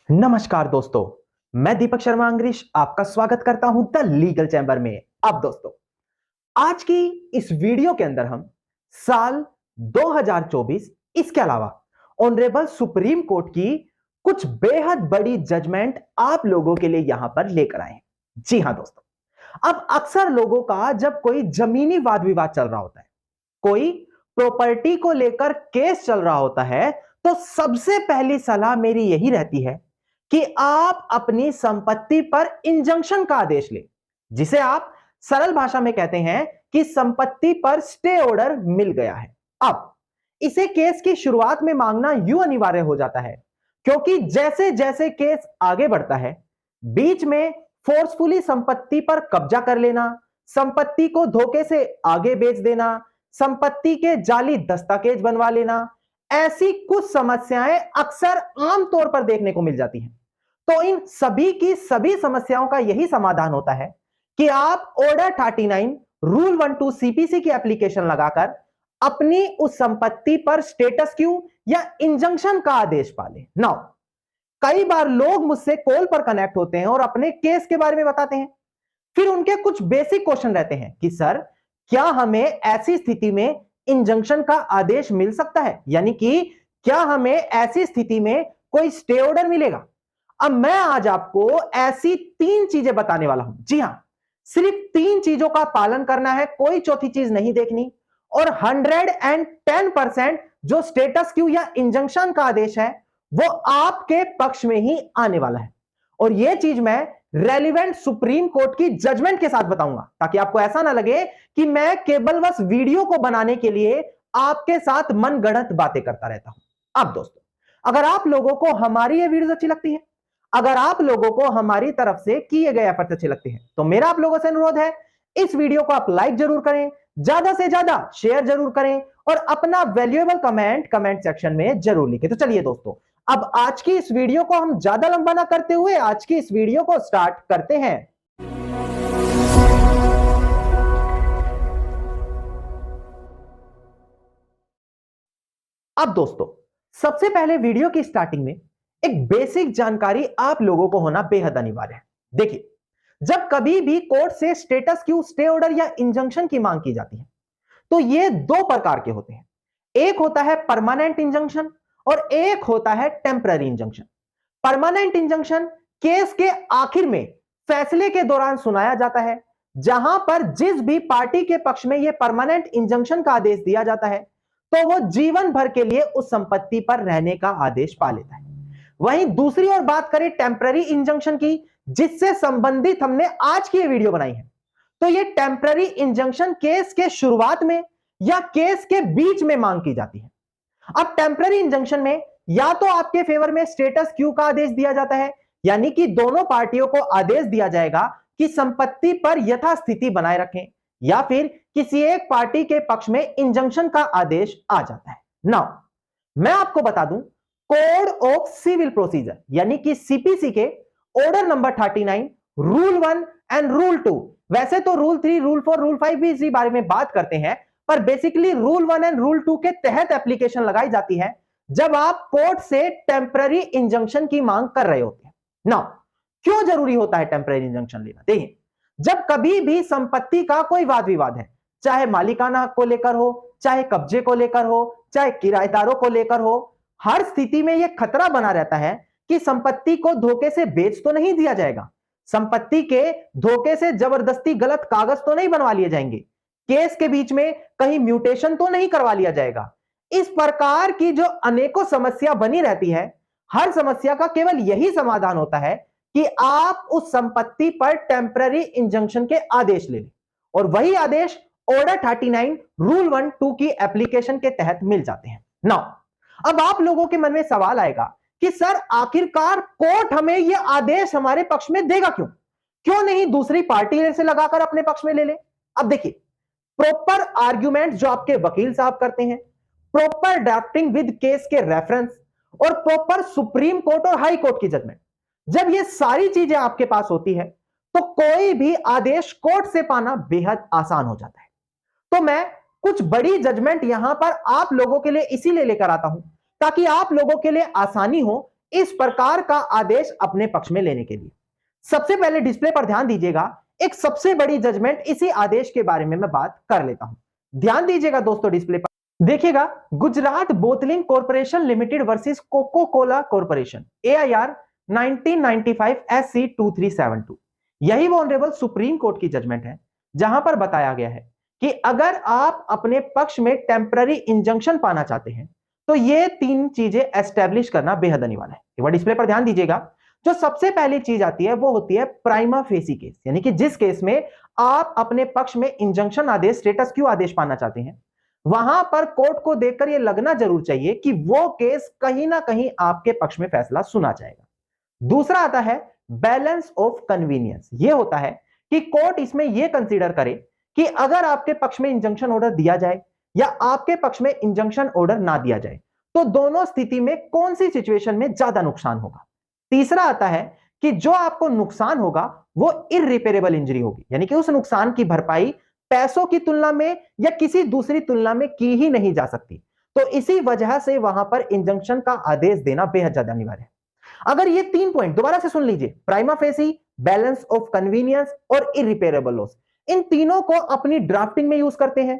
नमस्कार दोस्तों, मैं दीपक शर्मा अंग्रीश आपका स्वागत करता हूं द लीगल चैम्बर में। अब दोस्तों, आज की इस वीडियो के अंदर हम साल 2024 इसके अलावा ऑनरेबल सुप्रीम कोर्ट की कुछ बेहद बड़ी जजमेंट आप लोगों के लिए यहां पर लेकर आए हैं। जी हां दोस्तों, अब अक्सर लोगों का जब कोई जमीनी वाद विवाद चल रहा होता है, कोई प्रॉपर्टी को लेकर केस चल रहा होता है, तो सबसे पहली सलाह मेरी यही रहती है कि आप अपनी संपत्ति पर इंजंक्शन का आदेश लें, जिसे आप सरल भाषा में कहते हैं कि संपत्ति पर स्टे ऑर्डर मिल गया है। अब इसे केस की शुरुआत में मांगना यूं अनिवार्य हो जाता है क्योंकि जैसे जैसे केस आगे बढ़ता है, बीच में फोर्सफुली संपत्ति पर कब्जा कर लेना, संपत्ति को धोखे से आगे बेच देना, संपत्ति के जाली दस्तावेज बनवा लेना, ऐसी कुछ समस्याएं अक्सर आमतौर पर देखने को मिल जाती हैं। तो इन सभी की सभी समस्याओं का यही समाधान होता है कि आप ऑर्डर 39 रूल 12 सीपीसी की एप्लीकेशन लगाकर अपनी उस संपत्ति पर स्टेटस क्यू या इंजंक्शन का आदेश पालें। नाउ, कई बार लोग मुझसे कॉल पर कनेक्ट होते हैं और अपने केस के बारे में बताते हैं। फिर उनके कुछ बेसिक क्वेश्चन रहते हैं कि सर, क्या हमें ऐसी स्थिति में इंजंक्शन का आदेश मिल सकता है, यानी कि क्या हमें ऐसी स्थिति में कोई स्टे ऑर्डर मिलेगा। अब मैं आज आपको ऐसी 3 चीजें बताने वाला हूं। जी हां, सिर्फ 3 चीजों का पालन करना है, कोई चौथी चीज नहीं देखनी, और 110% जो स्टेटस क्यू या इंजंक्शन का आदेश है वो आपके पक्ष में ही आने वाला है। और यह चीज मैं रेलिवेंट सुप्रीम कोर्ट की जजमेंट के साथ बताऊंगा, ताकि आपको ऐसा ना लगे कि मैं केवल बस वीडियो को बनाने के लिए आपके साथ मनगढ़ंत बातें करता रहता हूं। अब दोस्तों, अगर आप लोगों को हमारी ये वीडियो अच्छी लगती है, अगर आप लोगों को हमारी तरफ से किए गए एफर्ट अच्छे लगते हैं, तो मेरा आप लोगों से अनुरोध है, इस वीडियो को आप लाइक जरूर करें, ज्यादा से ज्यादा शेयर जरूर करें और अपना वैल्यूएबल कमेंट सेक्शन में जरूर लिखें। तो चलिए दोस्तों, अब आज की इस वीडियो को हम ज्यादा लंबा ना करते हुए आज की इस वीडियो को स्टार्ट करते हैं। अब दोस्तों, सबसे पहले वीडियो की स्टार्टिंग में एक बेसिक जानकारी आप लोगों को होना बेहद अनिवार्य है। देखिए, जब कभी भी कोर्ट से स्टेटस क्यू, स्टे ऑर्डर या इंजंक्शन की मांग की जाती है, तो ये 2 प्रकार के होते हैं। एक होता है परमानेंट इंजंक्शन और एक होता है temporary injunction. Permanent injunction case के आखिर में फैसले के दौरान सुनाया जाता है, जहां पर जिस भी पार्टी के पक्ष में यह परमानेंट इंजंक्शन का आदेश दिया जाता है, तो वो जीवन भर के लिए उस संपत्ति पर रहने का आदेश पा लेता है। वहीं दूसरी ओर बात करें टेम्पररी इंजंक्शन की, जिससे संबंधित हमने आज की ये वीडियो बनाई है, तो ये टेम्पररी इंजंक्शन केस के शुरुआत में या केस के बीच में मांग की जाती है। अब टेम्पररी इंजंक्शन में या तो आपके फेवर में स्टेटस क्यू का आदेश दिया जाता है, यानी कि दोनों पार्टियों को आदेश दिया जाएगा कि संपत्ति पर यथास्थिति बनाए रखें, या फिर किसी एक पार्टी के पक्ष में इंजंक्शन का आदेश आ जाता है। नाउ, मैं आपको बता दूं, कोड ऑफ सिविल प्रोसीजर यानी कि सीपीसी के order number 39 rule 1 and rule 2, वैसे तो रूल 3, रूल 4, रूल 5 भी इसी बारे में बात करते हैं, पर बेसिकली रूल 1 एंड रूल 2 के तहत एप्लीकेशन लगाई जाती है जब आप कोर्ट से टेम्पररी इंजंक्शन की मांग कर रहे होते हैं। नाउ, क्यों जरूरी होता है टेम्पररी इंजंक्शन लेना? देखिए, जब कभी भी संपत्ति का कोई वाद विवाद है, चाहे मालिकाना हक को लेकर हो, चाहे कब्जे को लेकर हो, चाहे किराएदारों को लेकर हो, हर स्थिति में यह खतरा बना रहता है कि संपत्ति को धोखे से बेच तो नहीं दिया जाएगा, संपत्ति के धोखे से जबरदस्ती गलत कागज तो नहीं बनवा लिए जाएंगे, केस के बीच में कहीं म्यूटेशन तो नहीं करवा लिया जाएगा। इस प्रकार की जो अनेकों समस्या बनी रहती है, हर समस्या का केवल यही समाधान होता है कि आप उस संपत्ति पर टेम्पररी इंजंक्शन के आदेश ले लें, और वही आदेश ऑर्डर 39 रूल 1 2 की एप्लीकेशन के तहत मिल जाते हैं। नाउ, अब आप लोगों के मन में सवाल आएगा कि सर, आखिरकार कोर्ट हमें यह आदेश हमारे पक्ष में देगा क्यों? क्यों नहीं दूसरी पार्टी से लगाकर अपने पक्ष में ले ले? अब देखिए, प्रॉपर आर्ग्यूमेंट जो आपके वकील साहब करते हैं, प्रॉपर ड्राफ्टिंग विद केस के रेफरेंस और प्रॉपर सुप्रीम कोर्ट और हाई कोर्ट की जजमेंट, जब ये सारी चीजें आपके पास होती है, तो कोई भी आदेश कोर्ट से पाना बेहद आसान हो जाता है। तो मैं कुछ बड़ी जजमेंट यहां पर आप लोगों के लिए इसीलिए लेकर आता हूं ताकि आप लोगों के लिए आसानी हो इस प्रकार का आदेश अपने पक्ष में लेने के लिए। सबसे पहले डिस्प्ले पर ध्यान दीजिएगा, एक सबसे बड़ी जजमेंट इसी आदेश के बारे में मैं बात कर लेता हूं। ध्यान दीजिएगा दोस्तों, डिस्प्ले पर देखिएगा, Gujarat bottling corporation limited versus Coca Cola corporation, AIR 1995 SC 2372। यही वो ऑनरेबल सुप्रीम कोर्ट की जजमेंट है जहां पर बताया गया है कि अगर आप अपने पक्ष में टेम्पररी इंजंक्शन पाना चाहते हैं तो ये तीन चीजें एस्टेब्लिश करना बेहद अनिवार्य है। एक बार डिस्प्ले पर ध्यान दीजिएगा, जो सबसे पहली चीज आती है वो होती है प्राइमा फेसी केस, यानी कि जिस केस में आप अपने पक्ष में इंजंक्शन आदेश, स्टेटस क्यू आदेश पाना चाहते हैं, वहां पर कोर्ट को देखकर यह लगना जरूर चाहिए कि वो केस कहीं ना कहीं आपके पक्ष में फैसला सुना जाएगा। दूसरा आता है बैलेंस ऑफ कन्वीनियंस। यह होता है कि कोर्ट इसमें यह कंसीडर करे कि अगर आपके पक्ष में इंजंक्शन ऑर्डर दिया जाए या आपके पक्ष में इंजंक्शन ऑर्डर ना दिया जाए तो दोनों स्थिति में कौन सी सिचुएशन में ज्यादा नुकसान होगा। तीसरा आता है कि जो आपको नुकसान होगा वो इररिपेरेबल इंजरी होगी, यानी कि उस नुकसान की भरपाई पैसों की तुलना में या किसी दूसरी तुलना में की ही नहीं जा सकती। तो इसी वजह से वहां पर इंजंक्शन का आदेश देना बेहद ज्यादा अनिवार्य है। अगर ये तीन पॉइंट दोबारा से सुन लीजिए, prima facie, balance of convenience और इररिपेरेबल लॉस, इन तीनों को अपनी ड्राफ्टिंग में यूज करते हैं,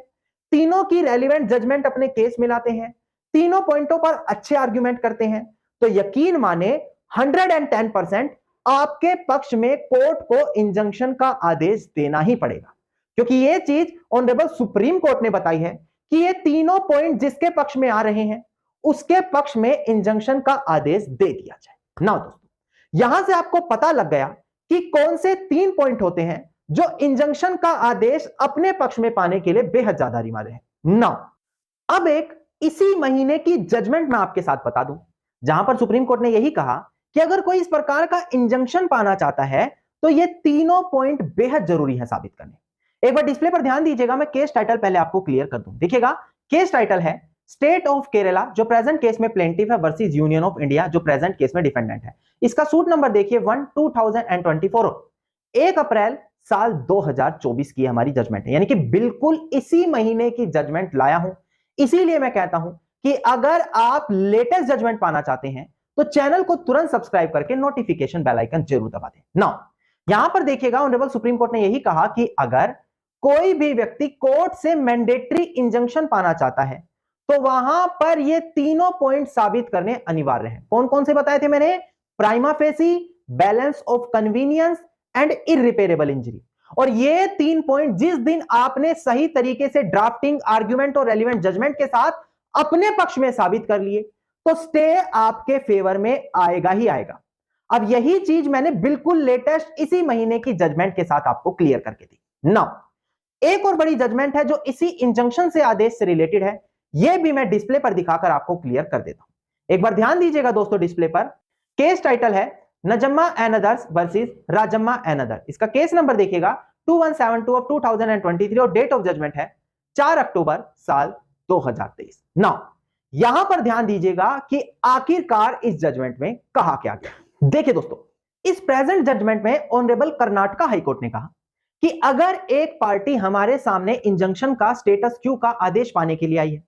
तीनों की रेलिवेंट जजमेंट अपने केस में लाते हैं, तीनों पॉइंटों पर अच्छे आर्ग्यूमेंट करते हैं, तो यकीन माने 110% आपके पक्ष में कोर्ट को इंजंक्शन का आदेश देना ही पड़ेगा, क्योंकि यह चीज ऑनरेबल सुप्रीम कोर्ट ने बताई है कि ये तीनों पॉइंट जिसके पक्ष में आ रहे हैं उसके पक्ष में इंजंक्शन का आदेश दे दिया जाए। नाउ दोस्तों, यहां से आपको पता लग गया कि कौन से तीन पॉइंट होते हैं जो इंजंक्शन का आदेश अपने पक्ष में पाने के लिए बेहद ज्यादा अनिवार्य है। नाउ अब एक इसी महीने की जजमेंट मैं आपके साथ बता दूं, जहां पर सुप्रीम कोर्ट ने यही कहा कि अगर कोई इस प्रकार का इंजंक्शन पाना चाहता है तो ये तीनों पॉइंट बेहद जरूरी है साबित करने। एक बार डिस्प्ले पर ध्यान दीजिएगा, मैं केस टाइटल पहले आपको क्लियर कर दूं। देखिएगा, केस टाइटल है स्टेट ऑफ केरला, जो प्रेजेंट केस में प्लेंटिफ है, वर्सेस यूनियन ऑफ इंडिया, जो प्रेजेंट केस में डिफेंडेंट है। इसका सूट नंबर देखिए 1/2024, 1 अप्रैल साल 2024 की हमारी जजमेंट है, यानी कि बिल्कुल इसी महीने की जजमेंट लाया हूं। इसीलिए मैं कहता हूं कि अगर आप लेटेस्ट जजमेंट पाना चाहते हैं तो चैनल को तुरंत सब्सक्राइब करके नोटिफिकेशन बेल आइकन जरूर दबा दें। नाउ यहां पर देखिएगा, ऑनरेबल सुप्रीम कोर्ट ने यही कहा कि अगर कोई भी व्यक्ति कोर्ट से मैंडेटरी इंजंक्शन पाना चाहता है तो वहां पर ये तीनों पॉइंट साबित करने अनिवार्य हैं। कौन कौन से बताए थे मैंने? Prima facie, balance of convenience and irreparable injury. और ये तीन पॉइंट जिस दिन आपने सही तरीके से ड्राफ्टिंग, आर्ग्यूमेंट और रेलिवेंट जजमेंट के साथ अपने पक्ष में साबित कर लिए तो स्टे आपके फेवर में आएगा ही आएगा। अब यही चीज मैंने बिल्कुल लेटेस्ट इसी महीने की जजमेंट के साथ आपको क्लियर करके दी। नाउ एक और बड़ी जजमेंट है जो इसी इंजंक्शन से आदेश से रिलेटेड है, यह भी मैं डिस्प्ले पर दिखाकर आपको क्लियर कर देता हूं। एक बार ध्यान दीजिएगा दोस्तों, डिस्प्ले पर केस टाइटल है Najamma and others versus Rajamma and other. इसका केस नंबर देखिएगा 2172 ऑफ 2023 और डेट ऑफ जजमेंट है 4 अक्टूबर साल 2023। नाउ यहां पर ध्यान दीजिएगा कि आखिरकार इस जजमेंट में कहा क्या गया। देखिए दोस्तों, इस प्रेजेंट जजमेंट में ऑनरेबल कर्नाटका हाईकोर्ट ने कहा कि अगर एक पार्टी हमारे सामने इंजंक्शन का स्टेटस क्यू का आदेश पाने के लिए आई है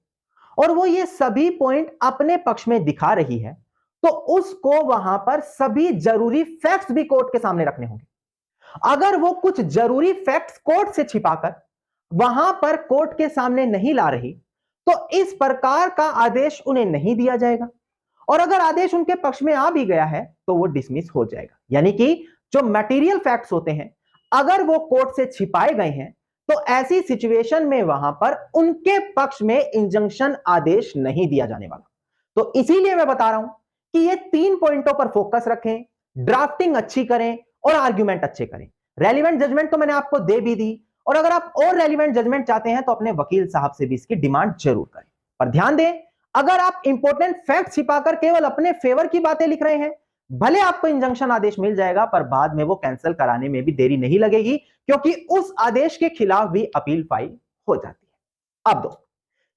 और वो ये सभी पॉइंट अपने पक्ष में दिखा रही है तो उसको वहां पर सभी जरूरी फैक्ट्स भी कोर्ट के सामने रखने होंगे। अगर वो कुछ जरूरी फैक्ट्स कोर्ट से छिपाकर वहां पर कोर्ट के सामने नहीं ला रही तो इस प्रकार का आदेश उन्हें नहीं दिया जाएगा, और अगर आदेश उनके पक्ष में आ भी गया है तो वो डिसमिस हो जाएगा। यानी कि जो मटेरियल फैक्ट्स होते हैं अगर वो कोर्ट से छिपाए गए हैं तो ऐसी सिचुएशन में वहां पर उनके पक्ष में इंजंक्शन आदेश नहीं दिया जाने वाला। तो इसीलिए मैं बता रहा हूं कि ये तीन पॉइंटों पर फोकस रखें, ड्राफ्टिंग अच्छी करें और आर्ग्यूमेंट अच्छे करें। रेलिवेंट जजमेंट तो मैंने आपको दे भी दी, और अगर आप और रेलिवेंट जजमेंट चाहते हैं तो अपने वकील साहब से भी इसकी डिमांड जरूर करें। पर ध्यान दें, अगर आप इंपॉर्टेंट फैक्ट छिपाकर केवल अपने फेवर की बातें लिख रहे हैं, भले आपको इंजंक्शन आदेश मिल जाएगा पर बाद में वो कैंसिल कराने में भी देरी नहीं लगेगी, क्योंकि उस आदेश के खिलाफ भी अपील फाइल हो जाती है। अब दोस्तों,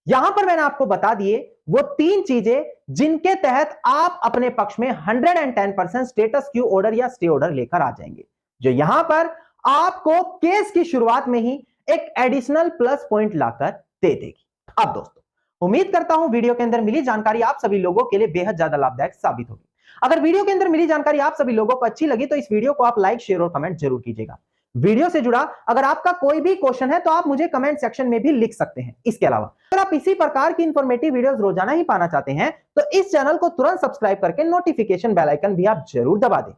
यहां पर मैंने आपको बता दिए वो तीन चीजें जिनके तहत आप अपने पक्ष में 110% स्टेटस क्यू ऑर्डर या स्टे ऑर्डर लेकर आ जाएंगे, जो यहां पर आपको केस की शुरुआत में ही एक एडिशनल प्लस पॉइंट लाकर दे देगी। अब दोस्तों, उम्मीद करता हूं वीडियो के अंदर मिली जानकारी आप सभी लोगों के लिए बेहद ज्यादा लाभदायक साबित होगी। अगर वीडियो के अंदर मिली जानकारी आप सभी लोगों को अच्छी लगी तो इस वीडियो को आप लाइक, शेयर और कमेंट जरूर कीजिएगा। वीडियो से जुड़ा अगर आपका कोई भी क्वेश्चन है तो आप मुझे कमेंट सेक्शन में भी लिख सकते हैं। इसके अलावा अगर आप इसी प्रकार की इंफॉर्मेटिव वीडियोस रोजाना ही पाना चाहते हैं तो इस चैनल को तुरंत सब्सक्राइब करके नोटिफिकेशन बेल आइकन भी आप जरूर दबा दें।